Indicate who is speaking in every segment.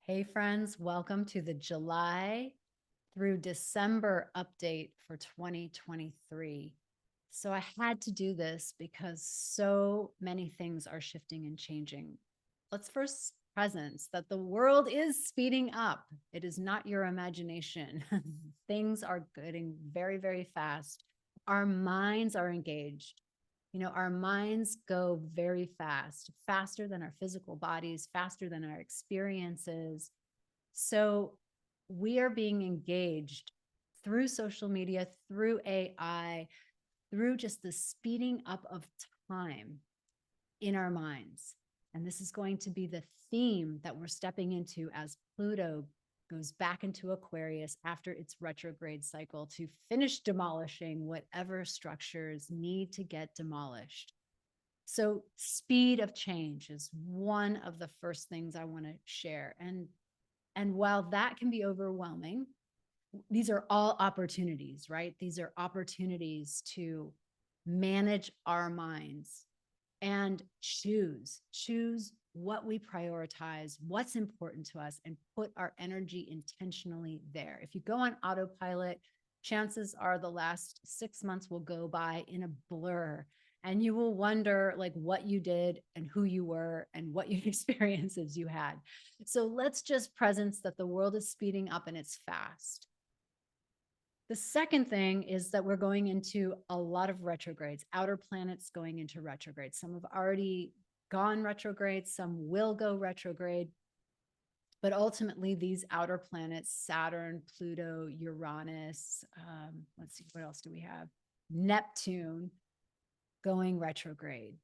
Speaker 1: Hey friends, welcome to the July through December update for 2023. So I had to do this because so many things are shifting and changing. Let's first presence that the world is speeding up. It is not your imagination. Things are getting very, very fast. Our minds are engaged. Our minds go very fast, faster than our physical bodies, faster than our experiences. So we are being engaged through social media, through AI, through just the speeding up of time in our minds. And this is going to be the theme that we're stepping into as Pluto goes back into Aquarius after its retrograde cycle to finish demolishing whatever structures need to get demolished. So, speed of change is one of the first things I want to share. And while that can be overwhelming, these are all opportunities, right? These are opportunities to manage our minds and choose what we prioritize, what's important to us, and put our energy intentionally there. If you go on autopilot, chances are the last 6 months will go by in a blur, and you will wonder like what you did and who you were and what experiences you had. So let's just presence that the world is speeding up and it's fast. The second thing is that we're going into a lot of retrogrades, outer planets going into retrograde. Some have already gone retrograde, some will go retrograde. But ultimately, these outer planets, Saturn, Pluto, Uranus, let's see, what else do we have? Neptune going retrograde.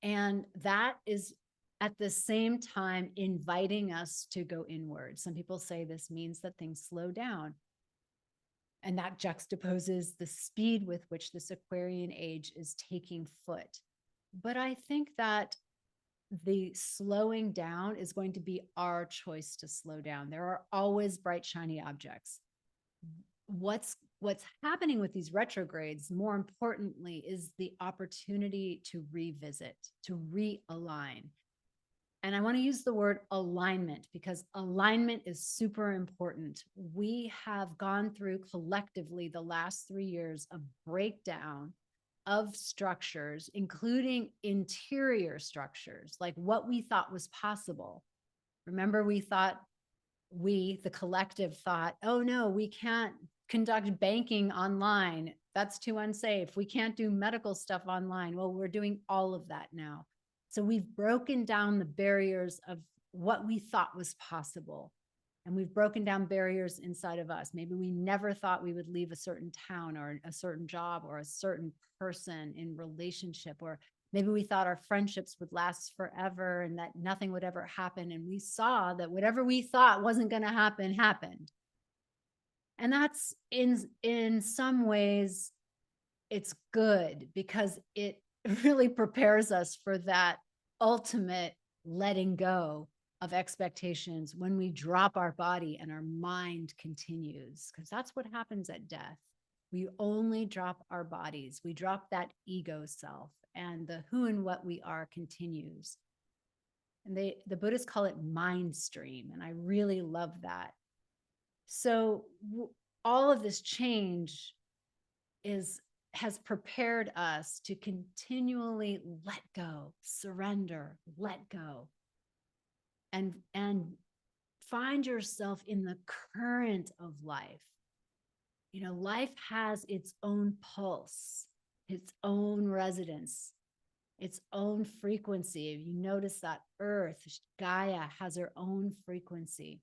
Speaker 1: And that is at the same time inviting us to go inward. Some people say this means that things slow down. And that juxtaposes the speed with which this Aquarian age is taking foot. But I think that the slowing down is going to be our choice to slow down. There are always bright, shiny objects. What's happening with these retrogrades, more importantly, is the opportunity to revisit, to realign. And I want to use the word alignment because alignment is super important. We have gone through collectively the last 3 years of breakdown of structures, including interior structures, like what we thought was possible. Remember, the collective thought, oh no, we can't conduct banking online. That's too unsafe. We can't do medical stuff online. Well, we're doing all of that now. So we've broken down the barriers of what we thought was possible. And we've broken down barriers inside of us. Maybe we never thought we would leave a certain town or a certain job or a certain person in relationship, or maybe we thought our friendships would last forever and that nothing would ever happen. And we saw that whatever we thought wasn't going to happen happened. And that's in some ways it's good because it really prepares us for that ultimate letting go of expectations when we drop our body and our mind continues, because that's what happens at death. We only drop our bodies. We drop that ego self, and the who and what we are continues. And the Buddhists call it mind stream, and I really love that. So all of this change has prepared us to continually let go, surrender, let go, and find yourself in the current of life. Life has its own pulse, its own resonance, its own frequency. If you notice that Earth, Gaia, has her own frequency.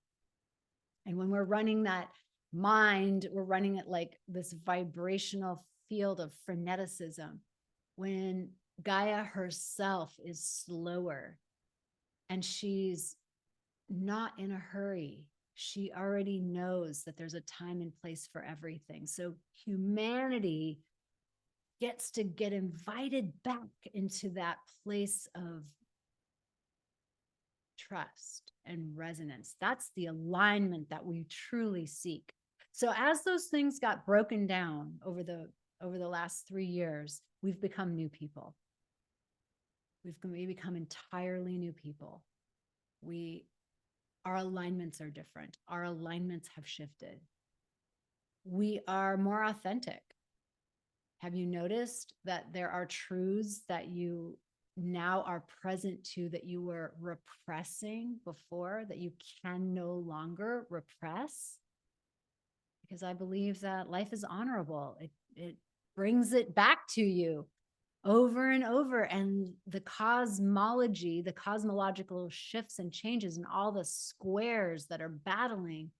Speaker 1: And when we're running that mind, we're running it like this vibrational field of freneticism. When Gaia herself is slower and she's not in a hurry, she already knows that there's a time and place for everything. So humanity gets to get invited back into that place of trust and resonance. That's the alignment that we truly seek. So as those things got broken down over the last 3 years, we've become new people. We've become entirely new people. We our alignments are different. Our alignments have shifted. We are more authentic. Have you noticed that there are truths that you now are present to that you were repressing before, that you can no longer repress? Because I believe that life is honorable. It brings it back to you over and over. And the cosmology, the cosmological shifts and changes and all the squares that are battling,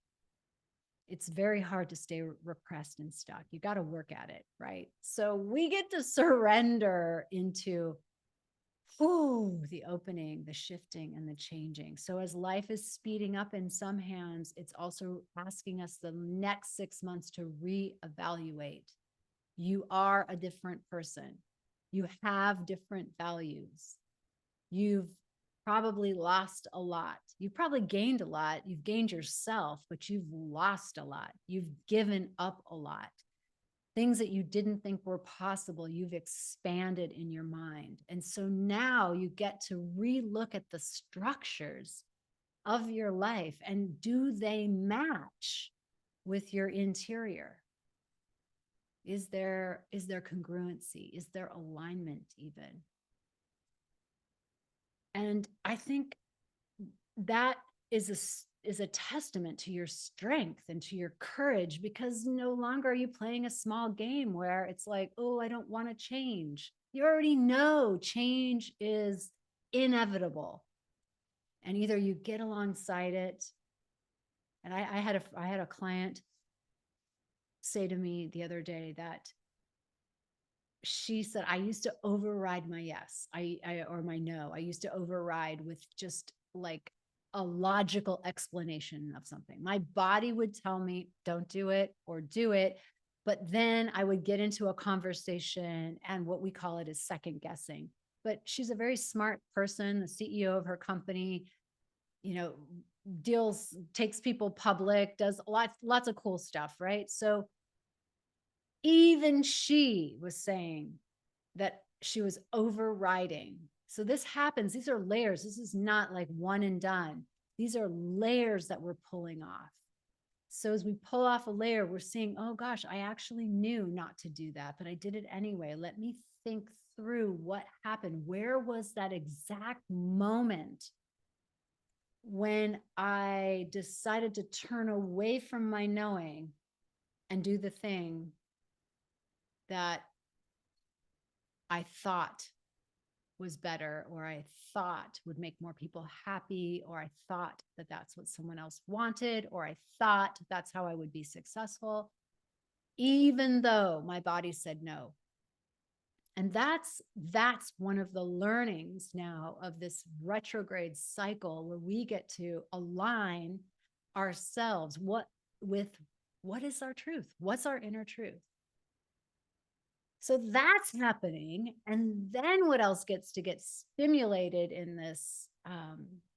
Speaker 1: it's very hard to stay repressed and stuck. You got to work at it, right? So we get to surrender into the opening, the shifting, and the changing. So as life is speeding up in some hands, it's also asking us the next 6 months to reevaluate. You are a different person. You have different values. You've probably lost a lot. You've probably gained a lot. You've gained yourself, but you've lost a lot. You've given up a lot. Things that you didn't think were possible, you've expanded in your mind. And so now you get to relook at the structures of your life, and do they match with your interior? Is there congruency? Is there alignment even? And I think that is a testament to your strength and to your courage, because no longer are you playing a small game where it's like, oh, I don't want to change. You already know change is inevitable. And either you get alongside it. And I had a client say to me the other day that she said, I used to override my yes, or my no. I used to override with just like a logical explanation of something. My body would tell me, don't do it or do it. But then I would get into a conversation, and what we call it is second guessing. But she's a very smart person, the CEO of her company, deals, takes people public, does lots of cool stuff, right? So even she was saying that she was overriding. So this happens. These are layers. This is not like one and done. These are layers that we're pulling off. So as we pull off a layer, we're seeing, oh gosh, I actually knew not to do that, but I did it anyway. Let me think through what happened. Where was that exact moment when I decided to turn away from my knowing and do the thing that I thought was better, or I thought would make more people happy, or I thought that that's what someone else wanted, or I thought that's how I would be successful, even though my body said no. And that's one of the learnings now of this retrograde cycle, where we get to align ourselves with what is our truth? What's our inner truth? So that's happening. And then what else gets to get stimulated in this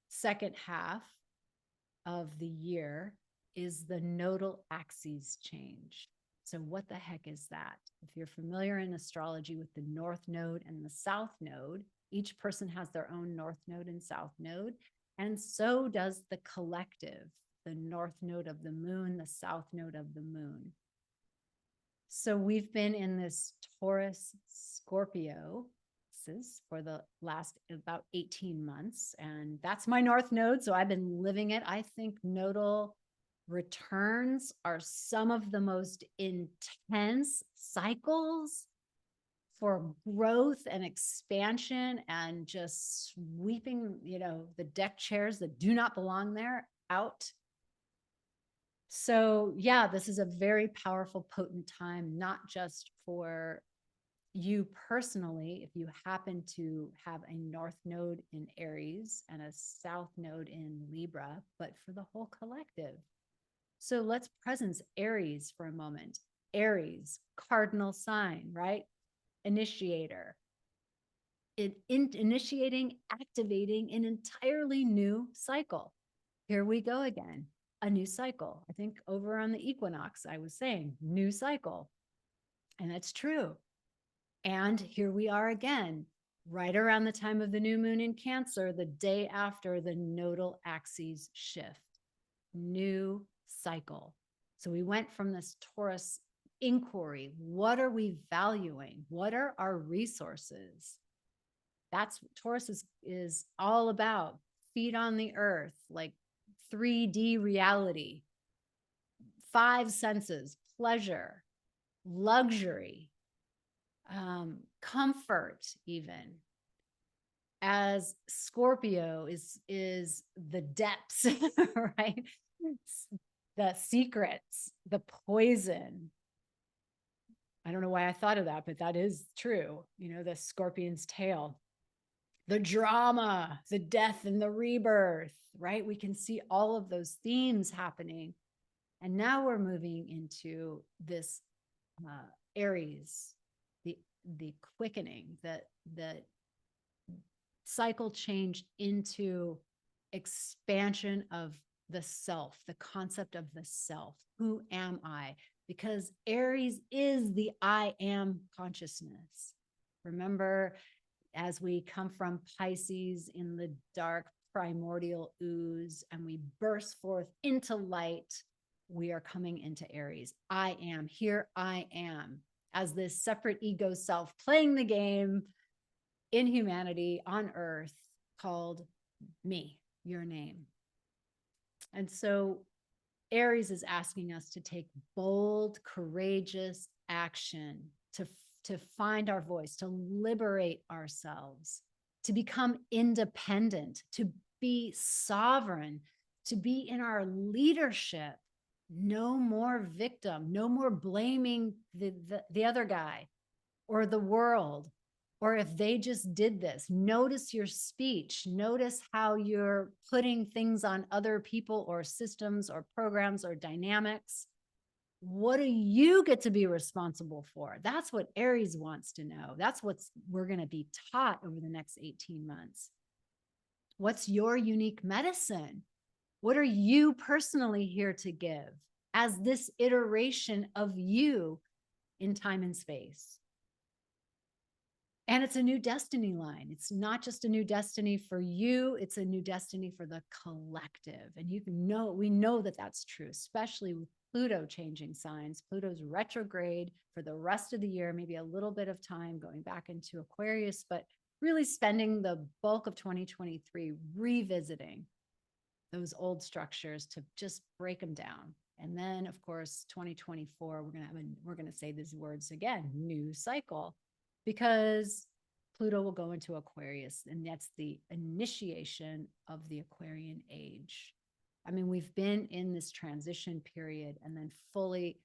Speaker 1: second half of the year is the nodal axes change. So what the heck is that? If you're familiar in astrology with the North Node and the South Node, each person has their own North Node and South Node. And so does the collective, the North Node of the Moon, the South Node of the Moon. So we've been in this Taurus Scorpio for the last about 18 months. And that's my North Node. So I've been living it. I think nodal returns are some of the most intense cycles for growth and expansion, and just sweeping, the deck chairs that do not belong there out. So yeah, this is a very powerful, potent time, not just for you personally, if you happen to have a North Node in Aries and a South Node in Libra, but for the whole collective. So let's presence Aries for a moment. Aries, cardinal sign, right? Initiator. Initiating, activating an entirely new cycle. Here we go again. A new cycle. I think over on the equinox, I was saying new cycle. And that's true. And here we are again. right around the time of the new moon in Cancer, the day after the nodal axes shift. New cycle. So we went from this Taurus inquiry. What are we valuing? What are our resources? That's Taurus is all about. Feet on the earth, like 3D reality, five senses, pleasure, luxury, comfort, even. As Scorpio is the depths, right? The secrets, the poison. I don't know why I thought of that, but that is true. You know, the scorpion's tail, the drama, the death and the rebirth, right? We can see all of those themes happening. And now we're moving into this Aries, the quickening, the cycle change into expansion of the self, the concept of the self. Who am I? Because Aries is the I am consciousness. Remember, as we come from Pisces in the dark primordial ooze and we burst forth into light, we are coming into Aries. I am, here I am, as this separate ego self playing the game in humanity on earth called me, your name. And so Aries is asking us to take bold, courageous action to find our voice, to liberate ourselves, to become independent, to be sovereign, to be in our leadership. No more victim, no more blaming the other guy or the world, or if they just did this. Notice your speech. Notice how you're putting things on other people or systems or programs or dynamics. What do you get to be responsible for? That's what Aries wants to know. That's what we're going to be taught over the next 18 months. What's your unique medicine? What are you personally here to give as this iteration of you in time and space? And it's a new destiny line. It's not just a new destiny for you, it's a new destiny for the collective. And we know that that's true, especially with Pluto changing signs. Pluto's retrograde for the rest of the year, maybe a little bit of time going back into Aquarius, but really spending the bulk of 2023 revisiting those old structures to just break them down. And then, of course, 2024, we're going to say these words again, new cycle, because Pluto will go into Aquarius, and that's the initiation of the Aquarian age. I mean, we've been in this transition period, and then fully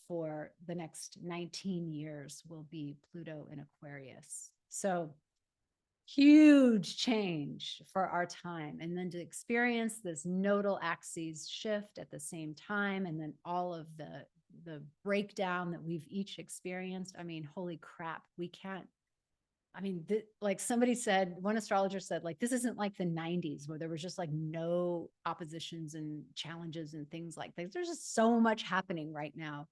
Speaker 1: for the next 19 years will be Pluto in Aquarius. So huge change for our time. And then to experience this nodal axes shift at the same time, and then all of the breakdown that we've each experienced. I mean, holy crap, we can't. I mean, like somebody said, one astrologer said, like, this isn't like the 90s where there was just like no oppositions and challenges and things like that. There's just so much happening right now.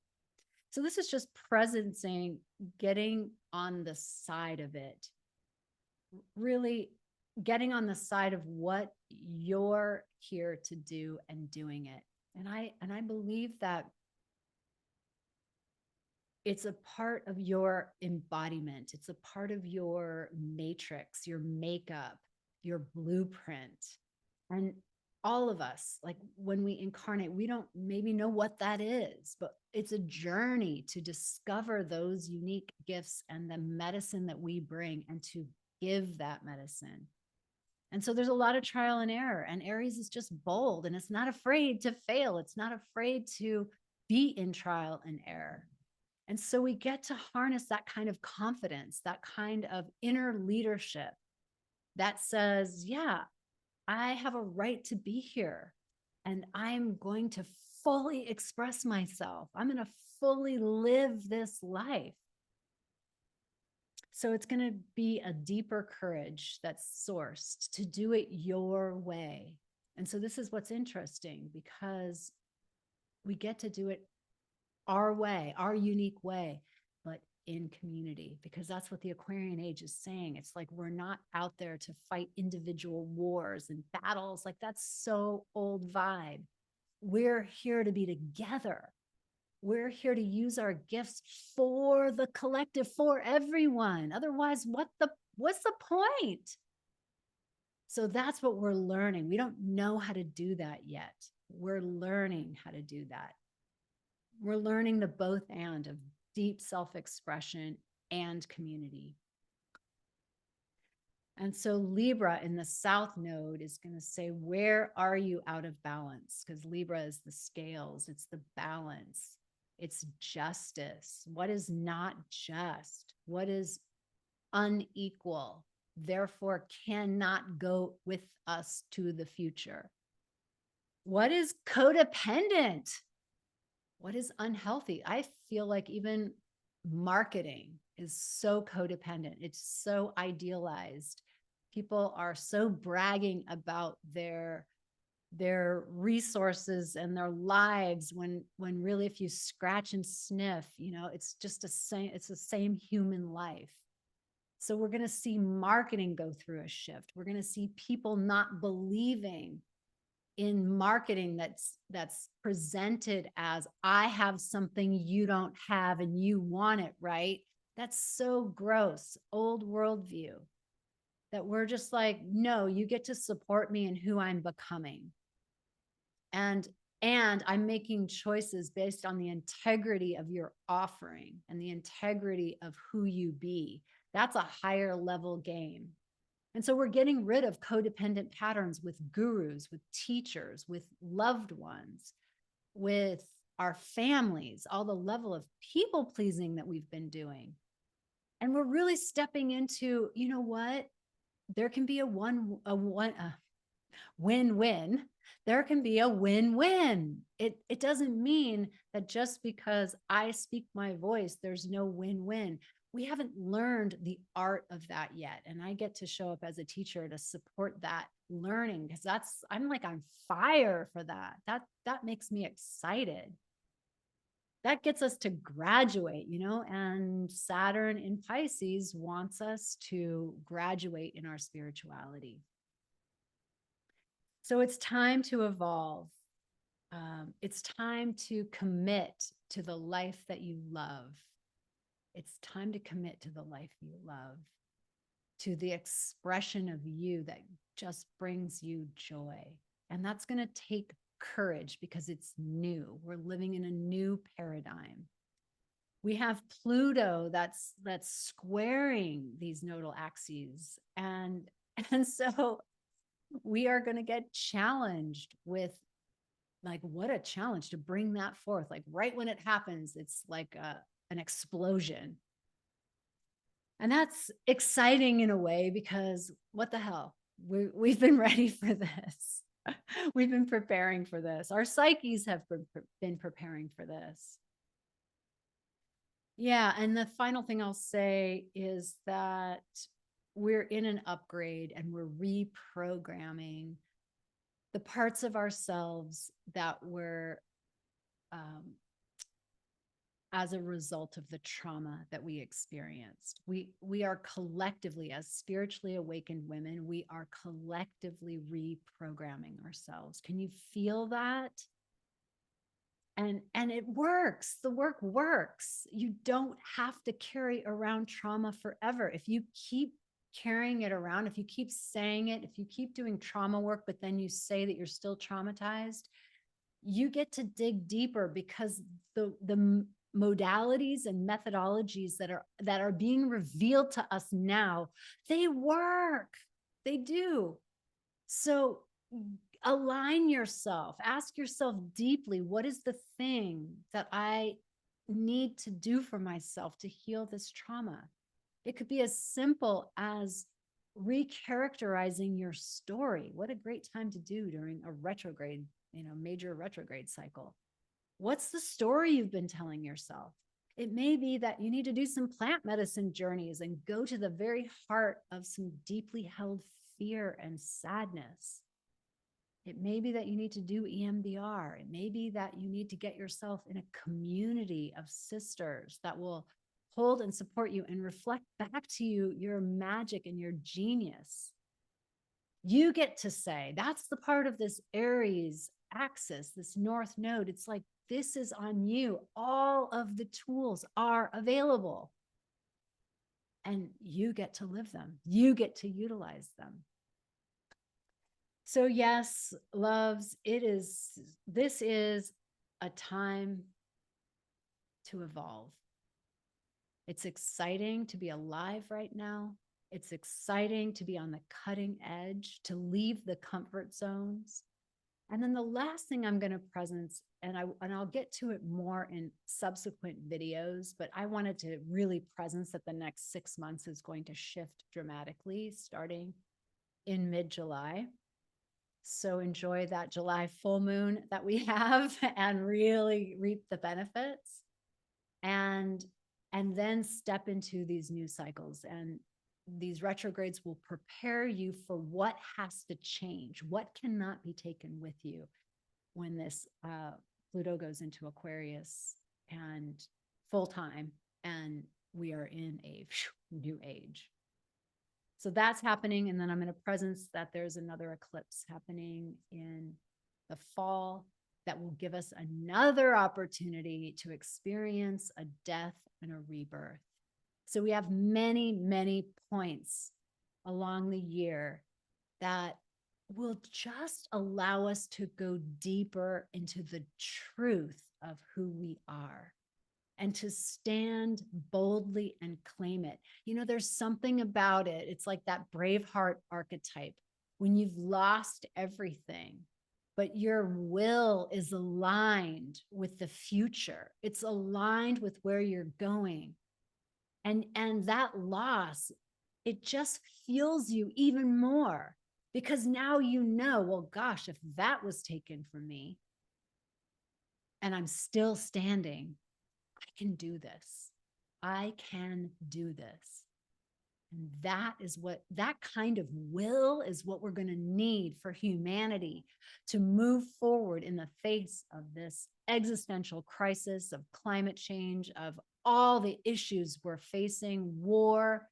Speaker 1: So this is just presencing, getting on the side of it, really getting on the side of what you're here to do and doing it. And I believe that it's a part of your embodiment. It's a part of your matrix, your makeup, your blueprint. And all of us, like when we incarnate, we don't maybe know what that is, but it's a journey to discover those unique gifts and the medicine that we bring, and to give that medicine. And so there's a lot of trial and error, and Aries is just bold, and it's not afraid to fail. It's not afraid to be in trial and error. And so we get to harness that kind of confidence, that kind of inner leadership that says, yeah, I have a right to be here, and I'm going to fully express myself. I'm going to fully live this life. So it's going to be a deeper courage that's sourced to do it your way. And so this is what's interesting, because we get to do it our way, our unique way. But in community, because that's what the Aquarian age is saying. It's like, we're not out there to fight individual wars and battles. Like, that's so old vibe. We're here to be together. We're here to use our gifts for the collective, for everyone. Otherwise, what's the point? So that's what we're learning. We don't know how to do that yet. We're learning how to do that. We're learning the both and of deep self-expression and community. And so Libra in the South node is going to say, where are you out of balance? Because Libra is the scales. It's the balance. It's justice. What is not just? What is unequal? Therefore cannot go with us to the future. What is codependent? What is unhealthy? I feel like even marketing is so codependent. It's so idealized. People are so bragging about their resources and their lives when really, if you scratch and sniff, it's just it's the same human life. So we're going to see marketing go through a shift. We're going to see people not believing in marketing that's presented as, I have something you don't have and you want it, right? That's so gross, old worldview, that we're just like, no, you get to support me in who I'm becoming. And I'm making choices based on the integrity of your offering and the integrity of who you be. That's a higher level game. And so we're getting rid of codependent patterns with gurus, with teachers, with loved ones, with our families, all the level of people pleasing that we've been doing. And we're really stepping into, you know what? There can be a win-win. There can be a win-win. It doesn't mean that just because I speak my voice, there's no win-win. We haven't learned the art of that yet. And I get to show up as a teacher to support that learning, because I'm like on fire for that. That makes me excited. That gets us to graduate, and Saturn in Pisces wants us to graduate in our spirituality. So it's time to evolve. It's time to commit to the life that you love. It's time to commit to the life you love, to the expression of you that just brings you joy. And that's going to take courage because it's new. We're living in a new paradigm. We have Pluto that's squaring these nodal axes. And so we are going to get challenged with, like, what a challenge to bring that forth. Like, right when it happens, it's like an explosion. And that's exciting in a way, because what the hell? We've been ready for this. We've been preparing for this. Our psyches have been preparing for this. Yeah. And the final thing I'll say is that we're in an upgrade and we're reprogramming the parts of ourselves that were as a result of the trauma that we experienced. We are collectively, as spiritually awakened women, we are collectively reprogramming ourselves. Can you feel that? And it works. The work works. You don't have to carry around trauma forever. If you keep carrying it around, if you keep saying it, if you keep doing trauma work, but then you say that you're still traumatized, you get to dig deeper, because the modalities and methodologies that are being revealed to us now, they work. They do. So align yourself, ask yourself deeply, what is the thing that I need to do for myself to heal this trauma? It could be as simple as recharacterizing your story. What a great time to do during a retrograde, major retrograde cycle. What's the story you've been telling yourself? It may be that you need to do some plant medicine journeys and go to the very heart of some deeply held fear and sadness. It may be that you need to do EMDR. It may be that you need to get yourself in a community of sisters that will hold and support you and reflect back to you your magic and your genius. You get to say, that's the part of this Aries axis, this North node. It's like, this is on you. All of the tools are available. And you get to live them. You get to utilize them. So yes, loves, this is a time to evolve. It's exciting to be alive right now. It's exciting to be on the cutting edge, to leave the comfort zones. And then the last thing I'm going to presence, and I'll get to it more in subsequent videos, but I wanted to really presence that the next 6 months is going to shift dramatically starting in mid-July. So enjoy that July full moon that we have and really reap the benefits. And then step into these new cycles, and these retrogrades will prepare you for what has to change, what cannot be taken with you when this Pluto goes into Aquarius and full time, and we are in a new age. So that's happening. And then I'm going to presence that there's another eclipse happening in the fall that will give us another opportunity to experience a death and a rebirth. So we have many, many points along the year that will just allow us to go deeper into the truth of who we are and to stand boldly and claim it. You know, there's something about it. It's like that Braveheart archetype when you've lost everything, but your will is aligned with the future. It's aligned with where you're going. And that loss, it just fuels you even more because now you know, well, gosh, if that was taken from me and I'm still standing, I can do this. I can do this. And that kind of will is what we're going to need for humanity to move forward in the face of this existential crisis of climate change, of all the issues we're facing, war.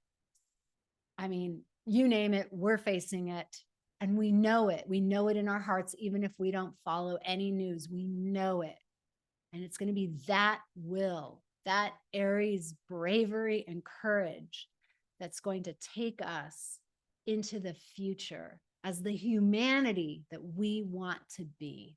Speaker 1: I mean, you name it, we're facing it. And we know it. We know it in our hearts, even if we don't follow any news, we know it. And it's going to be that will, that Aries bravery and courage that's going to take us into the future as the humanity that we want to be.